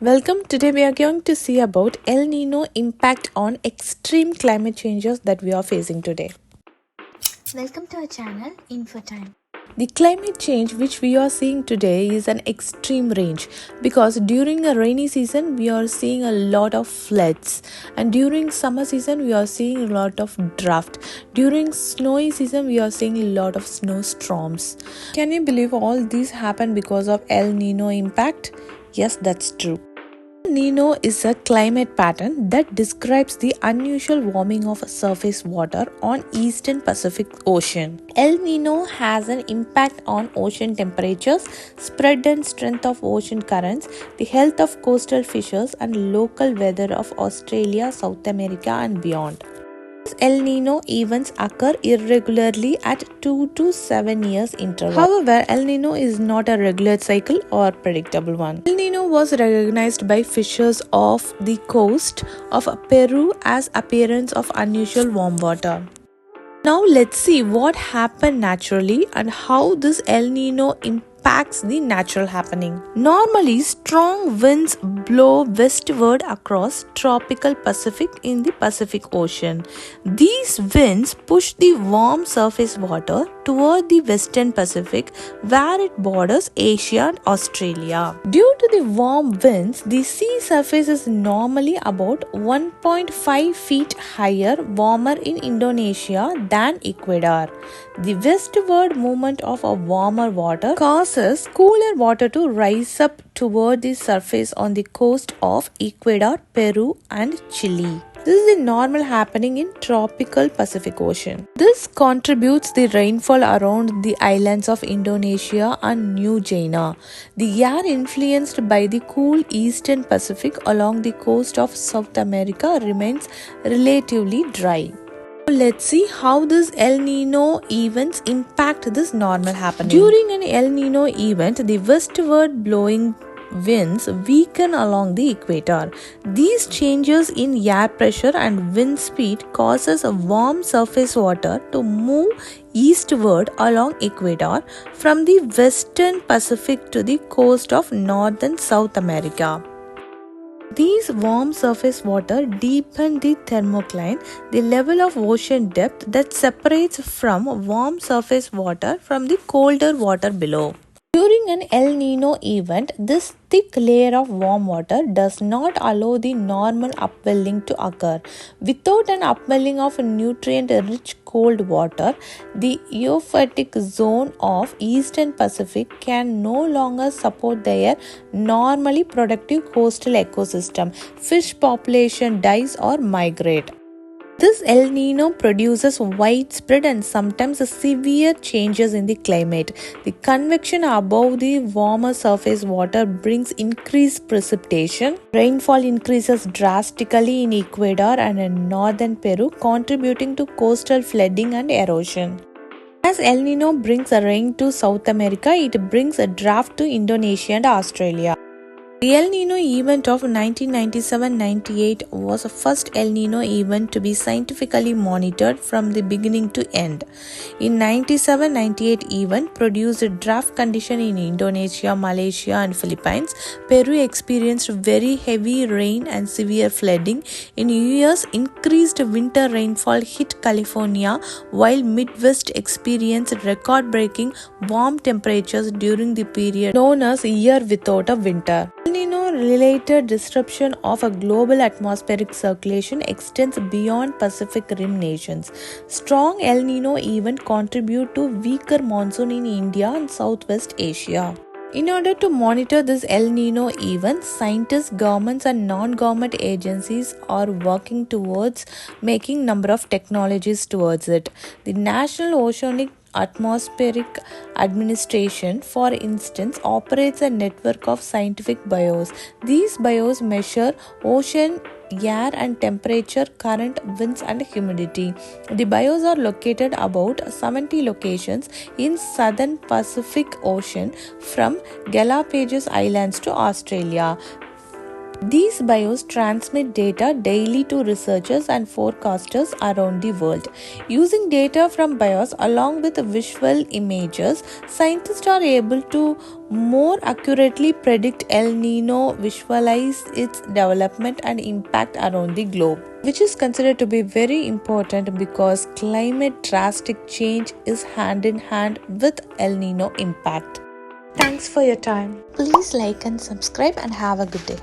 Welcome. Today we are going to see about El Nino impact on extreme climate changes that we are facing today. Welcome to our channel InfoTime. The climate change which we are seeing today is an extreme range because during a rainy season we are seeing a lot of floods, and during summer season we are seeing a lot of drought. During snowy season we are seeing a lot of snowstorms. Can you believe all these happen because of El Nino impact? Yes, that's true. NINO is a climate pattern that describes the unusual warming of surface water on eastern Pacific Ocean. El Nino has an impact on ocean temperatures, spread and strength of ocean currents, the health of coastal fishes, and local weather of Australia, South America, and beyond. El Nino events occur irregularly at 2 to 7 years interval. However, El Nino is not a regular cycle or predictable one. El Nino was recognized by fishers off the coast of Peru as appearance of unusual warm water. Now let's see what happened naturally and how this El Nino impacts the natural happening. Normally, strong winds blow westward across tropical Pacific in the Pacific Ocean. These winds push the warm surface water toward the western Pacific where it borders Asia and Australia. Due to the warm winds, the sea surface is normally about 1.5 feet higher, warmer in Indonesia than Ecuador. The westward movement of a warmer water causes cooler water to rise up toward the surface on the coast of Ecuador, Peru, and Chile. This is the normal happening in tropical Pacific Ocean. This contributes the rainfall around the islands of Indonesia and New Guinea. The air influenced by the cool eastern Pacific along the coast of South America remains relatively dry. Let's see how this El Nino events impact this normal happening. During an El Nino event, the westward blowing winds weaken along the equator. These changes in air pressure and wind speed causes a warm surface water to move eastward along equator from the western Pacific to the coast of North and South America. These warm surface water deepen the thermocline, the level of ocean depth that separates from warm surface water from the colder water below. During an El Nino event, this thick layer of warm water does not allow the normal upwelling to occur. Without an upwelling of nutrient-rich cold water, the euphotic zone of Eastern Pacific can no longer support their normally productive coastal ecosystem. Fish population dies or migrate. This El Nino produces widespread and sometimes severe changes in the climate. The convection above the warmer surface water brings increased precipitation. Rainfall increases drastically in Ecuador and in northern Peru, contributing to coastal flooding and erosion. As El Nino brings rain to South America, it brings a drought to Indonesia and Australia. The El Nino event of 1997-98 was the first El Nino event to be scientifically monitored from the beginning to end. In 97-98 event produced a drought condition in Indonesia, Malaysia and Philippines. Peru experienced very heavy rain and severe flooding. In US, increased winter rainfall hit California, while Midwest experienced record-breaking warm temperatures during the period known as Year Without a Winter. El Nino related disruption of a global atmospheric circulation extends beyond Pacific Rim nations. Strong El Nino event contribute to weaker monsoon in India and Southwest Asia. In order to monitor this El Nino event, scientists, governments and non-government agencies are working towards making number of technologies towards it. The National Oceanic Atmospheric Administration, for instance, operates a network of scientific bios. These bios measure ocean air and temperature, current, winds and humidity. The bios are located about 70 locations in southern Pacific Ocean from Galapagos Islands to Australia. These bios transmit data daily to researchers and forecasters around the world. Using data from bios along with visual images, scientists are able to more accurately predict El Nino, visualize its development and impact around the globe, which is considered to be very important because climate drastic change is hand in hand with El Nino impact. Thanks for your time. Please like and subscribe and have a good day.